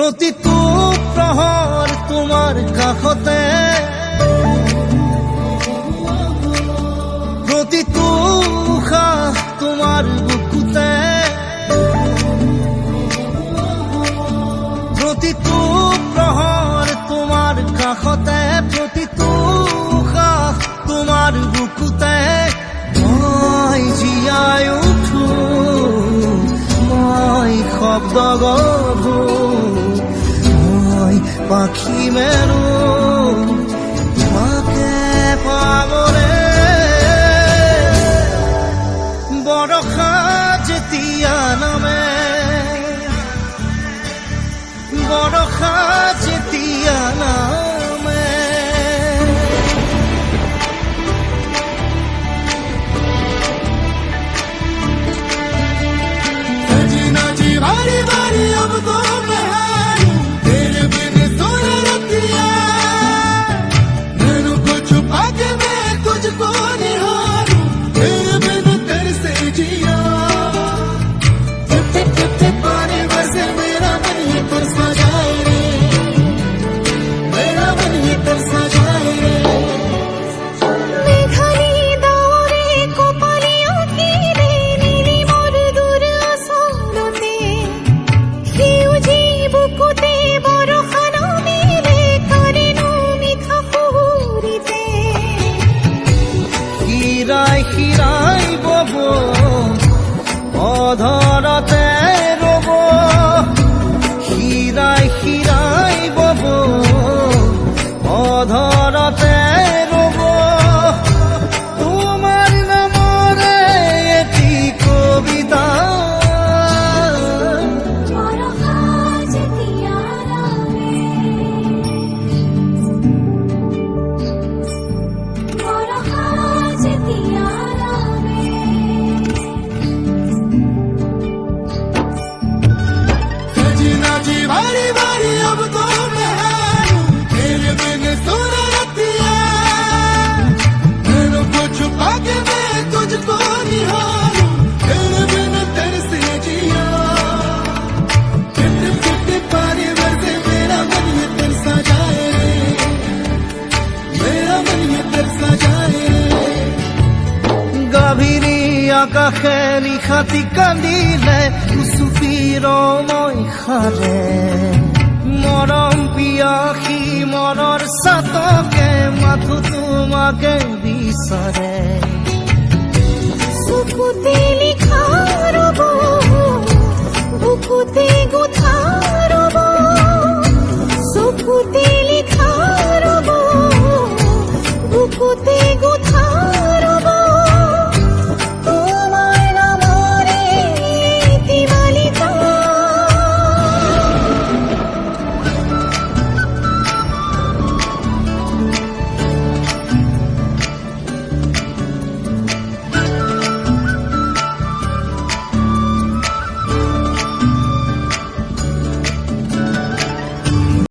প্ৰতিটো প্ৰহৰ তোমাৰ কাষতে, প্ৰতিটো উশাহ তোমাৰ বুকুতে, প্ৰতিটো প্ৰহৰ তোমাৰ কাষতে, প্ৰতিটো উশাহ তোমাৰ বুকুতে। মই জীয়াই উঠো, মই শব্দ গঢ়ো, মই পাখি মেলো তোমাকে পাবলে। বৰষা যেতিয়া নামে, বৰষা যেতিয়া নামে, सजना जी बारी बारी अब तो मैं हारूं, तेरे बिन सोया रतिया, नैनों को छुपा के मैं तुझको निहारूं, तेरे बिन तरसे जिया। टिप टिप टिप टिप पानी बरसे मेरा मन ये तरसा जाए रे, मेरा मन ये तरसा जाए रे। শিৰাই শিৰাই বব অধৰতে ৰব, শিৰাই শিৰাই বব অধৰতে ৰব। তোমাৰ নামৰে এটি কবিতা, सजना जी बारी बारी अब तो मैं हारूं, तेरे बिन सोया रतिया, नैनों को छुपा के मैं तुझको निहारूं, तेरे बिन तरसे जिया। टिप टिप टिप टिप पानी बरसे मेरा मन ये तरसा जाए रे, मेरा मन ये तरसा जाए रे। গভীৰী আকাশে নিশাতি কান্দিলে, উচুপিৰ মই সাৰে, মৰম পিয়াসী মনৰ চাতকে মাথো তোমাকে বিচাৰে। চকুতে লিখা ৰব, বুকুতে গোঠা ৰব, চকুতে লিখা ৰব, বুকুতে গোঠা